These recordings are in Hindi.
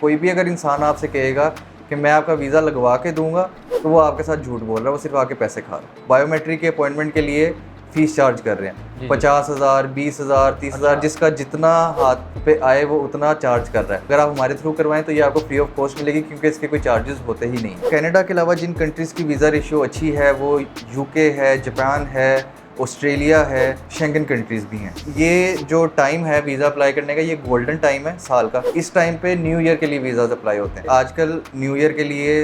कोई भी अगर इंसान आपसे कहेगा कि मैं आपका वीज़ा लगवा के दूंगा तो वो आपके साथ झूठ बोल रहा है, वो सिर्फ आके पैसे खा रहा है। बायोमेट्रिक के अपॉइंटमेंट के लिए फ़ीस चार्ज कर रहे हैं 50,000, 20,000, 30,000, जिसका जितना हाथ पे आए वो उतना चार्ज कर रहा है। अगर आप हमारे थ्रू करवाएं तो ये आपको फ्री ऑफ कॉस्ट मिलेगी, क्योंकि इसके कोई चार्जेस होते ही नहीं। कनाडा के अलावा जिन कंट्रीज़ की वीज़ा रेशियो अच्छी है वो यूके है, जापान है, ऑस्ट्रेलिया है, शेंगन कंट्रीज़ भी हैं। ये जो टाइम है वीज़ा अप्लाई करने का, ये गोल्डन टाइम है साल का। इस टाइम पे न्यू ईयर के लिए वीज़ाज अप्लाई होते हैं। आजकल न्यू ईयर के लिए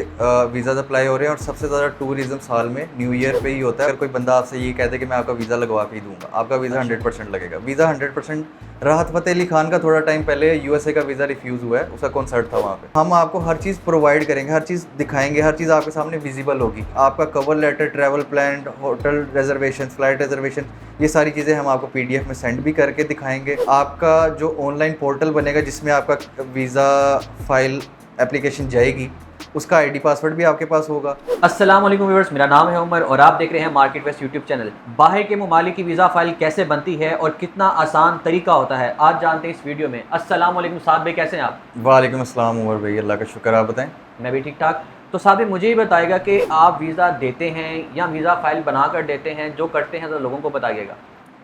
वीज़ाज अप्लाई हो रहे हैं और सबसे ज़्यादा टूरिज्म साल में न्यू ईयर पे ही होता है। अगर कोई बंदा आपसे ये कहते कि मैं आपका वीज़ा लगवा के ही दूंगा, आपका वीज़ा 100% लगेगा। वीज़ा 100%। राहत फ़तेह अली खान का थोड़ा टाइम पहले यूएसए का वीज़ा रिफ्यूज़ हुआ है, उसका कॉन्सर्ट था वहाँ पे। हम आपको हर चीज़ प्रोवाइड करेंगे, हर चीज़ दिखाएंगे, हर चीज़ आपके सामने विजिबल होगी। आपका cover letter, travel plan, hotel reservation, flight reservation, ये सारी चीज़ें हम आपको पीडीएफ में सेंड भी करके दिखाएंगे। आपका जो ऑनलाइन पोर्टल बनेगा जिसमें आपका वीज़ा फाइल एप्लीकेशन जाएगी, उसका आईडी पासवर्ड भी आपके पास होगा। अस्सलाम वालेकुम व्यूअर्स, मेरा नाम है उमर और आप देख रहे हैं मार्केट वेस्ट यूट्यूब चैनल। बाहर के ममालिक की वीज़ा फाइल कैसे बनती है और कितना आसान तरीका होता है, आज जानते हैं इस वीडियो में। अस्सलाम वालेकुम साद भाई, कैसे हैं आप? वालेकुम अस्सलाम उमर भाई, अल्लाह का शुक्र, आप बताएं। मैं भी ठीक ठाक। तो साद भाई मुझे ही बताइएगा कि आप वीज़ा देते हैं या वीज़ा फाइल बना कर देते हैं, जो करते हैं तो लोगों को बताइएगा।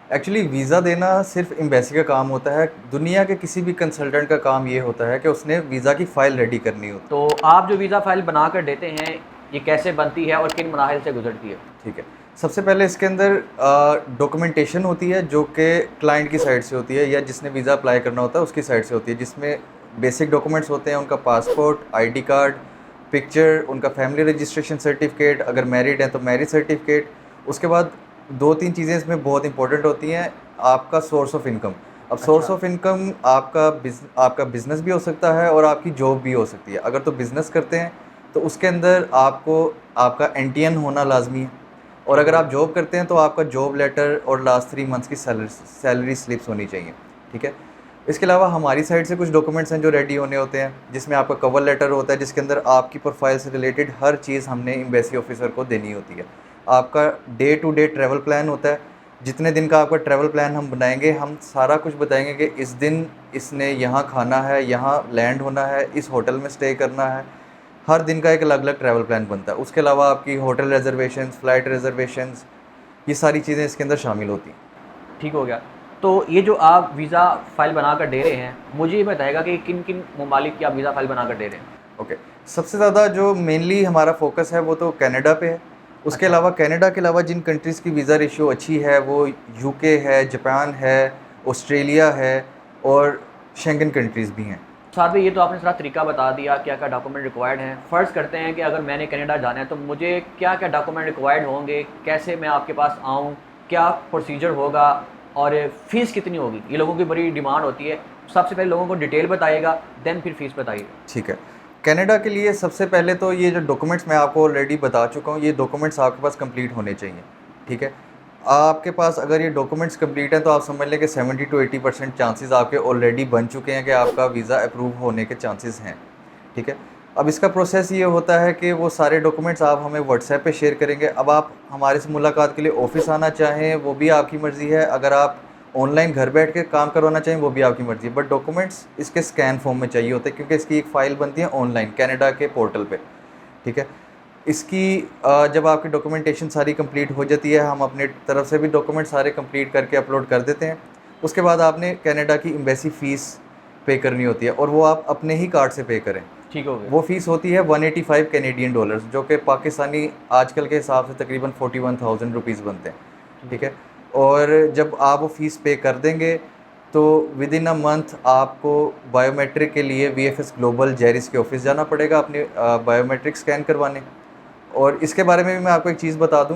एक्चुअली वीज़ा देना सिर्फ एम्बेसी का काम होता है। दुनिया के किसी भी कंसल्टेंट का काम ये होता है कि उसने वीज़ा की फ़ाइल रेडी करनी होती है। तो आप जो वीज़ा फाइल बना कर देते हैं, ये कैसे बनती है और किन मराहिल से गुजरती है? ठीक है, सबसे पहले इसके अंदर डॉक्यूमेंटेशन होती है जो कि क्लाइंट की साइड से होती है या जिसने वीज़ा अप्लाई करना होता है उसकी साइड से होती है, जिसमें बेसिक डॉक्यूमेंट्स होते हैं उनका पासपोर्ट, आईडी कार्ड, पिक्चर, उनका फैमिली रजिस्ट्रेशन सर्टिफिकेट, अगर मैरिड हैं तो मैरिज सर्टिफिकेट। उसके बाद 2-3 चीज़ें इसमें बहुत इंपॉर्टेंट होती हैं। आपका सोर्स ऑफ इनकम। अब सोर्स ऑफ इनकम आपका बिज़नेस भी हो सकता है और आपकी जॉब भी हो सकती है। अगर तो बिज़नेस करते हैं तो उसके अंदर आपको आपका एनटीएन होना लाजमी है, और अगर आप जॉब करते हैं तो आपका जॉब लेटर और लास्ट 3 मंथ्स की सैलरी स्लिप्स होनी चाहिए। ठीक है, इसके अलावा हमारी साइड से कुछ डॉक्यूमेंट्स हैं जो रेडी होने होते हैं, जिसमें आपका कवर लेटर होता है जिसके अंदर आपकी प्रोफाइल से रिलेटेड हर चीज़ हमने एम्बेसी ऑफिसर को देनी होती है। आपका day to day travel plan होता है, जितने दिन का आपका ट्रैवल प्लान हम बनाएंगे, हम सारा कुछ बताएंगे कि इस दिन इसने यहाँ खाना है, यहाँ लैंड होना है, इस होटल में स्टे करना है। हर दिन का एक अलग अलग ट्रैवल प्लान बनता है। उसके अलावा आपकी होटल रिजर्वेशंस, फ़्लाइट रिजर्वेशंस, ये सारी चीज़ें इसके अंदर शामिल होती हैं। ठीक हो गया। तो ये जो आप वीज़ा फ़ाइल बना कर दे रहे हैं, मुझे ये बताएगा कि किन किन ममालिक की आप वीज़ा फ़ाइल बना कर दे रहे हैं? ओके, सबसे ज़्यादा जो मेनली हमारा फोकस है वो तो कनाडा पे है। उसके अलावा कनाडा के अलावा जिन कंट्रीज़ की वीज़ा रेशियो अच्छी है वो यूके है, जापान है, ऑस्ट्रेलिया है और शेंगन कंट्रीज़ भी हैं। साथ में ये तो आपने सारा तरीका बता दिया, क्या क्या डॉक्यूमेंट रिक्वायर्ड हैं। फ़र्ज़ करते हैं कि अगर मैंने कनाडा जाना है तो मुझे क्या क्या डॉक्यूमेंट रिक्वायर्ड होंगे, कैसे मैं आपके पास आऊँ, क्या प्रोसीजर होगा और फ़ीस कितनी होगी? ये लोगों की बड़ी डिमांड होती है। सबसे पहले लोगों को डिटेल बताइएगा, देन फिर फ़ीस बताइएगा। ठीक है, कनाडा के लिए सबसे पहले तो ये जो डॉक्यूमेंट्स मैं आपको ऑलरेडी बता चुका हूँ, ये डॉक्यूमेंट्स आपके पास कंप्लीट होने चाहिए। ठीक है, आपके पास अगर ये डॉक्यूमेंट्स कंप्लीट हैं तो आप समझ लें कि 70 to 80% चांसेस आपके ऑलरेडी बन चुके हैं कि आपका वीज़ा अप्रूव होने के चांसेस हैं। ठीक है, अब इसका प्रोसेस ये होता है कि वो सारे डॉक्यूमेंट्स आप हमें व्हाट्सएप पे शेयर करेंगे। अब आप हमारे से मुलाकात के लिए ऑफ़िस आना चाहें वो भी आपकी मर्ज़ी है, अगर आप ऑनलाइन घर बैठ के काम करवाना चाहिए वो भी आपकी मर्ज़ी है, बट डॉक्यूमेंट्स इसके स्कैन फॉर्म में चाहिए होते हैं, क्योंकि इसकी एक फ़ाइल बनती है ऑनलाइन कनाडा के पोर्टल पे। ठीक है, इसकी जब आपकी डॉक्यूमेंटेशन सारी कंप्लीट हो जाती है, हम अपने तरफ से भी डॉक्यूमेंट सारे कंप्लीट करके अपलोड कर देते हैं। उसके बाद आपने कनाडा की एम्बेसी फ़ीस पे करनी होती है और वो आप अपने ही कार्ड से पे करें। ठीक हो गया। वो फ़ीस होती है 185 कैनेडियन डॉलर्स, जो कि पाकिस्तानी आजकल के हिसाब से तकरीबन 41,000 रुपीज़ बनते हैं। ठीक है, और जब आप वो फ़ीस पे कर देंगे तो विद इन अ मंथ आपको बायोमेट्रिक के लिए वीएफएस ग्लोबल जेरिस के ऑफिस जाना पड़ेगा अपने बायोमेट्रिक स्कैन करवाने। और इसके बारे में भी मैं आपको एक चीज़ बता दूं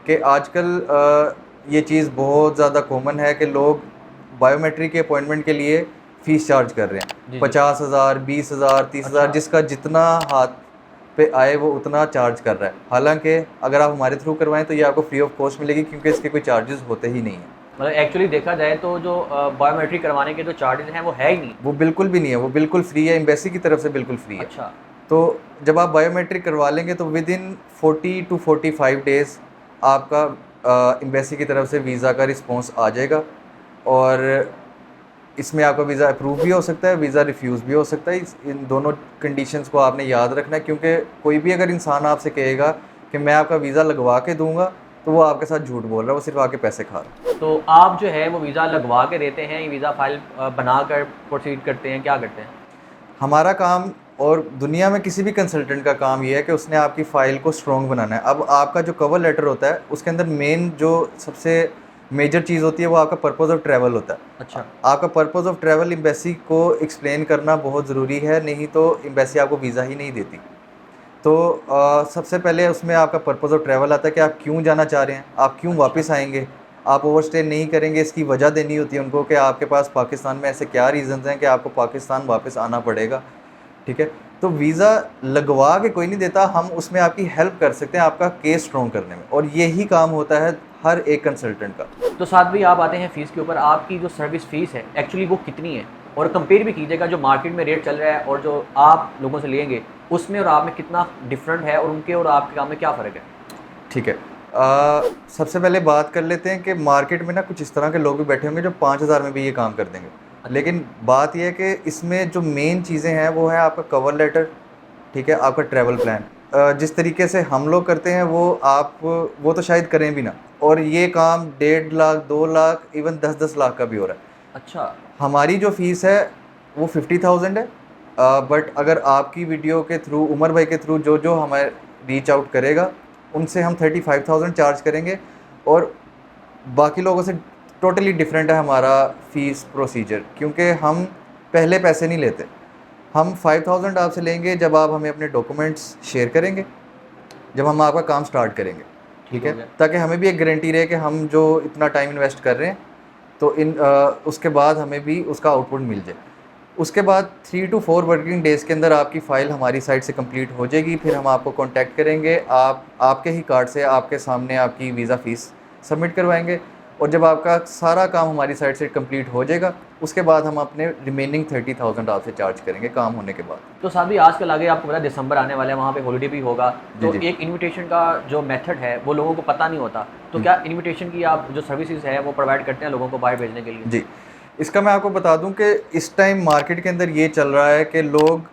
कि आजकल ये चीज़ बहुत ज़्यादा कॉमन है कि लोग बायोमेट्रिक के अपॉइंटमेंट के लिए फ़ीस चार्ज कर रहे हैं 50,000, 20,000, 30,000, जिसका जितना हाथ पे आए वो उतना चार्ज कर रहा है। हालांकि अगर आप हमारे थ्रू करवाएं तो ये आपको फ्री ऑफ कॉस्ट मिलेगी, क्योंकि इसके कोई चार्जेस होते ही नहीं हैं। मतलब एक्चुअली देखा जाए तो जो बायोमेट्रिक करवाने के जो चार्जेस हैं वो है ही नहीं। वो बिल्कुल भी नहीं है, वो बिल्कुल फ्री है, एम्बेसी की तरफ से बिल्कुल फ्री है। अच्छा, तो जब आप बायोमेट्रिक करवा लेंगे तो विद इन 40 to 45 डेज़ आपका एम्बेसी की तरफ से वीज़ा का रिस्पॉन्स आ जाएगा। और इसमें आपका वीज़ा अप्रूव भी हो सकता है, वीज़ा रिफ्यूज़ भी हो सकता है। इन दोनों कंडीशंस को आपने याद रखना है, क्योंकि कोई भी अगर इंसान आपसे कहेगा कि मैं आपका वीज़ा लगवा के दूंगा, तो वो आपके साथ झूठ बोल रहा है, वो सिर्फ आपके पैसे खा रहा है। तो आप जो है वो वीज़ा लगवा के देते हैं, वीज़ा फाइल बनाकर प्रोसीड करते हैं, क्या करते हैं? हमारा काम और दुनिया में किसी भी कंसल्टेंट का काम ये है कि उसने आपकी फ़ाइल को स्ट्रॉन्ग बनाना है। अब आपका जो कवर लेटर होता है उसके अंदर मेन जो सबसे मेजर चीज़ होती है वो आपका पर्पज़ ऑफ ट्रैवल होता है। अच्छा। आपका पर्पज़ ऑफ ट्रैवल एम्बेसी को एक्सप्लेन करना बहुत ज़रूरी है, नहीं तो एम्बेसी आपको वीज़ा ही नहीं देती। तो सबसे पहले उसमें आपका पर्पज़ ऑफ ट्रैवल आता है कि आप क्यों जाना चाह रहे हैं, आप क्यों वापस आएंगे, आप ओवरस्टे नहीं करेंगे, इसकी वजह देनी होती है उनको कि आपके पास पाकिस्तान में ऐसे क्या रीज़न्स हैं कि आपको पाकिस्तान वापस आना पड़ेगा। ठीक है, तो वीज़ा लगवा के कोई नहीं देता, हम उसमें आपकी हेल्प कर सकते हैं आपका केस स्ट्रॉन्ग करने में, और यही काम होता है हर एक कंसल्टेंट का। तो साथ भी आप आते हैं फ़ीस के ऊपर, आपकी जो सर्विस फ़ीस है एक्चुअली वो कितनी है, और कंपेयर भी कीजिएगा जो मार्केट में रेट चल रहा है और जो आप लोगों से लेंगे उसमें और आप में कितना डिफरेंट है, और उनके और आपके काम में क्या फ़र्क है? ठीक है, सबसे पहले बात कर लेते हैं कि मार्केट में ना कुछ इस तरह के लोग भी बैठे होंगे जो 5,000 में भी ये काम कर देंगे। लेकिन बात यह है कि इसमें जो मेन चीज़ें हैं वो है आपका कवर लेटर, ठीक है, आपका ट्रैवल प्लान। जिस तरीके से हम लोग करते हैं वो तो शायद करें भी ना, और ये काम 1.5 लाख 2 लाख इवन 10-10 लाख का भी हो रहा है। अच्छा। हमारी जो फ़ीस है वो 50,000 है, बट अगर आपकी वीडियो के थ्रू उमर भाई के थ्रू जो जो हमें रीच आउट करेगा उनसे हम 35,000 चार्ज करेंगे, और बाकी लोगों से टोटली डिफरेंट है हमारा फ़ीस प्रोसीजर, क्योंकि हम पहले पैसे नहीं लेते। हम 5,000 आपसे लेंगे जब आप हमें अपने डॉक्यूमेंट्स शेयर करेंगे, जब हम आपका काम स्टार्ट करेंगे, ठीक है, ताकि हमें भी एक गारंटी रहे कि हम जो इतना टाइम इन्वेस्ट कर रहे हैं तो उसके बाद हमें भी उसका आउटपुट मिल जाए। उसके बाद 3 to 4 वर्किंग डेज़ के अंदर आपकी फ़ाइल हमारी साइट से कंप्लीट हो जाएगी। फिर हम आपको कांटेक्ट करेंगे, आपके ही कार्ड से आपके सामने आपकी वीज़ा फ़ीस सबमिट करवाएंगे, और जब आपका सारा काम हमारी साइट से कंप्लीट हो जाएगा उसके बाद हम अपने रिमेनिंग 30,000 आपसे चार्ज करेंगे काम होने के बाद। तो साथ भी आजकल आगे आपको पता है दिसंबर आने वाला है, वहाँ पे हॉलीडे भी होगा, तो जी। एक इनविटेशन का जो मेथड है वो लोगों को पता नहीं होता, तो क्या इनविटेशन की आप जो सर्विसेज है वो प्रोवाइड करते हैं लोगों को बाहर भेजने के लिए? जी, इसका मैं आपको बता दूं कि इस टाइम मार्केट के अंदर ये चल रहा है कि लोग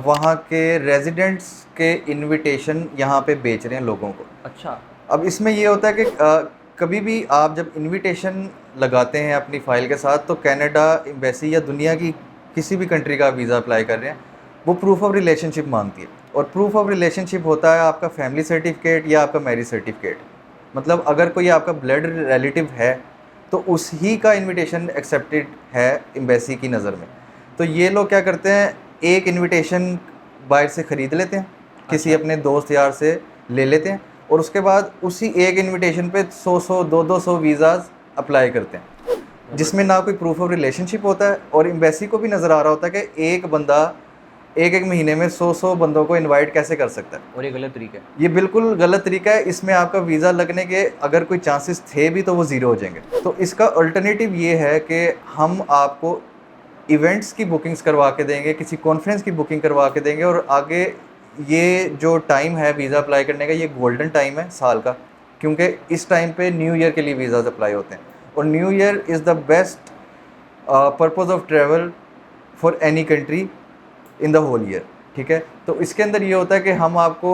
वहाँ के रेजिडेंट्स के इनविटेशन यहाँ पे बेच रहे हैं लोगों को। अच्छा। अब इसमें ये होता है कि कभी भी आप जब इनविटेशन लगाते हैं अपनी फ़ाइल के साथ, तो कनाडा एम्बेसी या दुनिया की किसी भी कंट्री का वीज़ा अप्लाई कर रहे हैं, वो प्रूफ ऑफ रिलेशनशिप मांगती है, और प्रूफ ऑफ रिलेशनशिप होता है आपका फैमिली सर्टिफिकेट या आपका मैरिज सर्टिफिकेट। मतलब अगर कोई आपका ब्लड रिलेटिव है तो उस ही का इनविटेशन एक्सेप्टेड है एम्बेसी की नज़र में। तो ये लोग क्या करते हैं, एक इनविटेशन बाहर से ख़रीद लेते हैं, किसी अपने दोस्त यार से ले लेते हैं, और उसके बाद उसी एक इनविटेशन पे 100-100 200 वीज़ाज़ अप्लाई करते हैं, जिसमें ना कोई प्रूफ ऑफ रिलेशनशिप होता है, और एम्बेसी को भी नज़र आ रहा होता है कि एक बंदा एक महीने में 100 बंदों को इनवाइट कैसे कर सकता है, और ये गलत तरीका है। ये बिल्कुल गलत तरीका है। इसमें आपका वीज़ा लगने के अगर कोई चांसेस थे भी तो वो ज़ीरो हो जाएंगे। तो इसका अल्टरनेटिव ये है कि हम आपको इवेंट्स की बुकिंग्स करवा के देंगे, किसी कॉन्फ्रेंस की बुकिंग करवा के देंगे, और आगे ये जो टाइम है वीज़ा अप्लाई करने का, ये गोल्डन टाइम है साल का, क्योंकि इस टाइम पे न्यू ईयर के लिए वीज़ाज अप्लाई होते हैं, और new year is the best purpose of travel for any country in the whole year. ठीक है, तो इसके अंदर ये होता है कि हम आपको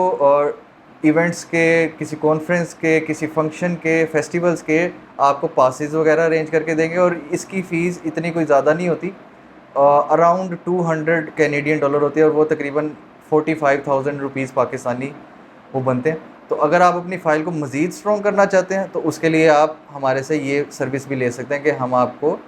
इवेंट्स के, किसी कॉन्फ्रेंस के, किसी फंक्शन के, फेस्टिवल्स के आपको पासेस वगैरह अरेंज करके देंगे, और इसकी फ़ीस इतनी कोई ज़्यादा नहीं होती, अराउंड 200 कैनेडियन डॉलर होती है, और वो तकरीबन 45,000 रुपीज़ पाकिस्तानी वो बनते हैं। तो अगर आप अपनी फ़ाइल को मज़ीद स्ट्रॉन्ग करना चाहते हैं तो उसके लिए आप हमारे से ये सर्विस भी ले सकते हैं कि हम आपको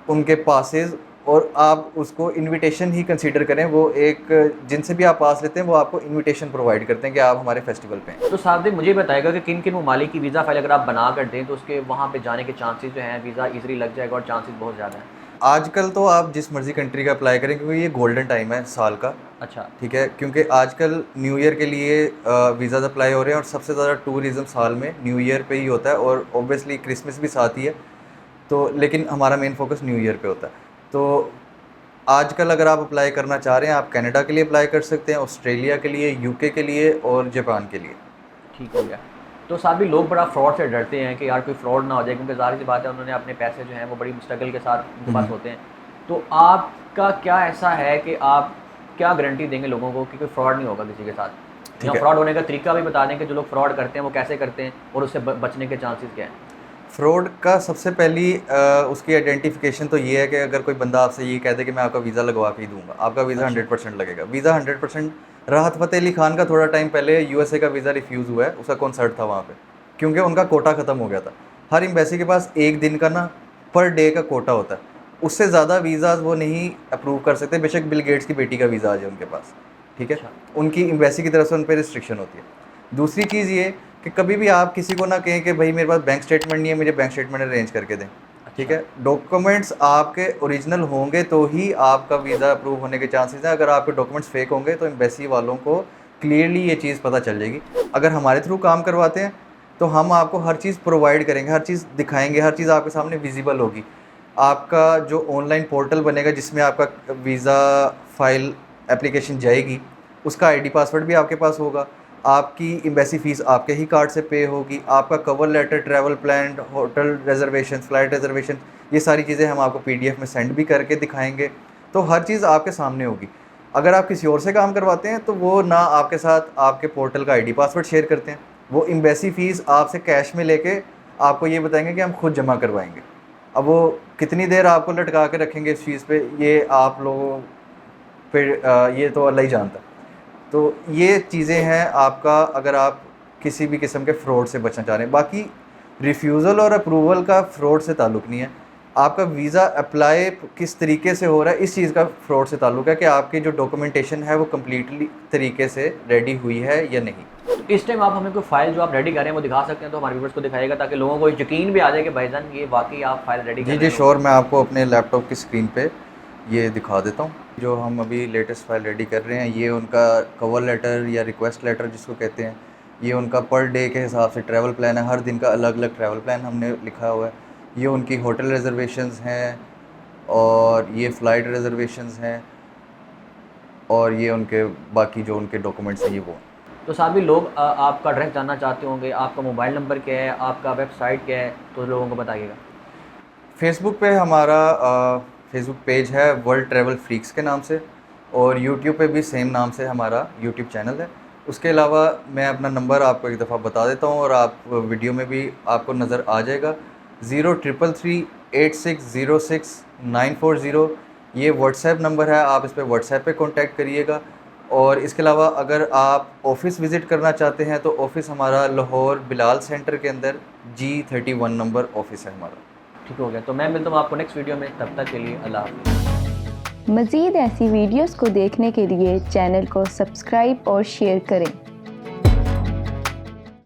उनके पासेस, और आप उसको इनविटेशन ही कंसीडर करें, वो एक जिनसे भी आप पास लेते हैं वो आपको इनविटेशन प्रोवाइड करते हैं कि आप हमारे फेस्टिवल पे हैं। तो साथ ही मुझे बताएगा कि किन किन ममालिक की वीज़ा फाइल अगर आप बना कर दें तो उसके वहाँ पे जाने के चांसेस जो हैं वीज़ा ईज़िली लग जाएगा, और चांसेस बहुत ज़्यादा हैं? आजकल तो आप जिस मर्ज़ी कंट्री का अप्लाई करें, क्योंकि ये गोल्डन टाइम है साल का। अच्छा। ठीक है, क्योंकि आजकल न्यू ईयर के लिए वीज़ाज़ अप्लाई हो रहे हैं, और सबसे ज़्यादा टूरिज़्म साल में न्यू ईयर पे ही होता है, और ऑब्वियसली क्रिसमस भी साथ ही है, तो लेकिन हमारा मेन फोकस न्यू ईयर पे होता है। तो आजकल अगर आप अप्लाई करना चाह रहे हैं, आप कनाडा के लिए अप्लाई कर सकते हैं, ऑस्ट्रेलिया के लिए, यूके के लिए, और जापान के लिए। ठीक हो गया। तो साथ भी लोग बड़ा फ्रॉड से डरते हैं कि यार कोई फ्रॉड ना हो जाए, क्योंकि ज़ाहिर सी बात है उन्होंने अपने पैसे जो हैं वो बड़ी स्ट्रगल के साथ उनके पास होते हैं। तो आपका क्या ऐसा है कि आप क्या गारंटी देंगे लोगों को कि कोई फ्रॉड नहीं होगा किसी के साथ, या फ्रॉड होने का तरीका भी बता दें कि जो लोग फ्रॉड करते हैं वो कैसे करते हैं और उससे बचने के चांसेस क्या हैं? फ्रॉड का सबसे पहली उसकी आइडेंटिफिकेशन तो ये है कि अगर कोई बंदा आपसे ये कहते कि मैं आपका वीज़ा लगवा के ही दूंगा, आपका वीज़ा 100% लगेगा। वीज़ा 100%। राहत फ़तेह अली खान का थोड़ा टाइम पहले यूएसए का वीज़ा रिफ्यूज़ हुआ है, उसका कॉन्सर्ट था वहाँ पे, क्योंकि उनका कोटा ख़त्म हो गया था। हर एम्बेसी के पास एक दिन का ना पर डे का कोटा होता है, उससे ज़्यादा वीज़ाज़ वो नहीं अप्रूव कर सकते, बेशक बिल गेट्स की बेटी का वीज़ा आ जाए उनके पास, ठीक है। उनकी एम्बेसी की तरफ से उन पर रिस्ट्रिक्शन होती है। दूसरी चीज़ ये कि कभी भी आप किसी को ना कहें कि भाई मेरे पास बैंक स्टेटमेंट नहीं है, मुझे बैंक स्टेटमेंट अरेंज करके दें, ठीक है। डॉक्यूमेंट्स आपके ओरिजिनल होंगे तो ही आपका वीज़ा अप्रूव होने के चांसेस हैं। अगर आपके डॉक्यूमेंट्स फेक होंगे तो एम्बेसी वालों को क्लियरली ये चीज़ पता चल जाएगी। अगर हमारे थ्रू काम करवाते हैं तो हम आपको हर चीज़ प्रोवाइड करेंगे, हर चीज़ दिखाएंगे, हर चीज़ आपके सामने विजिबल होगी। आपका जो ऑनलाइन पोर्टल बनेगा जिसमें आपका वीज़ा फाइल एप्लीकेशन जाएगी, उसका आईडी पासवर्ड भी आपके पास होगा। आपकी एम्बेसी फ़ीस आपके ही कार्ड से पे होगी। आपका cover letter, travel plan, hotel reservation, flight reservation, ये सारी चीज़ें हम आपको पीडीएफ में सेंड भी करके दिखाएंगे। तो हर चीज़ आपके सामने होगी। अगर आप किसी और से काम करवाते हैं तो वो ना आपके साथ आपके पोर्टल का आईडी पासवर्ड शेयर करते हैं, वो एम्बेसी फ़ीस आपसे कैश में लेके आपको ये बताएंगे कि हम खुद जमा करवाएंगे। अब वो कितनी देर आपको लटका के रखेंगे इस चीज़ पे, ये आप लोगों पे ये तो अल्लाह ही जानता है। तो ये चीज़ें हैं आपका, अगर आप किसी भी किस्म के फ़्रॉड से बचना चाह रहे हैं। बाकी रिफ्यूज़ल और अप्रूवल का फ़्रॉड से ताल्लुक़ नहीं है, आपका वीज़ा अप्लाई किस तरीके से हो रहा है इस चीज़ का फ़्रॉड से ताल्लुक़ है कि आपकी जो डॉक्यूमेंटेशन है वो कम्प्लीटली तरीके से रेडी हुई है या नहीं। इस टाइम आप हमें कोई फ़ाइल जो आप रेडी कर रहे हैं वो दिखा सकते हैं, तो हमारे व्यूअर्स को दिखाइएगा ताकि लोगों को यकीन भी आ जाए कि भाईजान ये वाकई आप फ़ाइल रेडी कर रहे हैं। जी श्योर, मैं आपको अपने लैपटॉप की स्क्रीन पे ये दिखा देता हूँ। जो हम अभी लेटेस्ट फाइल रेडी कर रहे हैं, ये उनका कवर लेटर या रिक्वेस्ट लेटर जिसको कहते हैं, ये उनका पर डे के हिसाब से ट्रैवल प्लान है, हर दिन का अलग अलग ट्रैवल प्लान हमने लिखा हुआ है। ये उनकी होटल रिजर्वेशंस हैं और ये फ़्लाइट रिजर्वेशंस हैं और ये उनके बाकी जो उनके डॉक्यूमेंट्स हैं ये वो। तो साथ भी लोग आपका एड्रेस जानना चाहते होंगे, आपका मोबाइल नंबर क्या है, आपका वेबसाइट क्या है, तो लोगों को बताइएगा। फेसबुक पे हमारा फेसबुक पेज है वर्ल्ड ट्रैवल फ्रीक्स के नाम से, और यूट्यूब पे भी सेम नाम से हमारा यूट्यूब चैनल है। उसके अलावा मैं अपना नंबर आपको एक दफ़ा बता देता हूँ और आप वीडियो में भी आपको नज़र आ जाएगा, 03338606 ये व्हाट्सएप नंबर है। आप इस पर व्हाट्सएप पे कांटेक्ट करिएगा। और इसके अलावा अगर आप ऑफ़िस विज़िट करना चाहते हैं तो ऑफ़िस हमारा लाहौर बिलाल सेंटर के अंदर G31 नंबर ऑफ़िस है हमारा। ठीक हो गया, तो मैं मिलता हूँ आपको नेक्स्ट वीडियो में, तब तक के लिए अल्लाह हाफ़िज़। मज़ीद ऐसी वीडियोस को देखने के लिए चैनल को सब्सक्राइब और शेयर करें।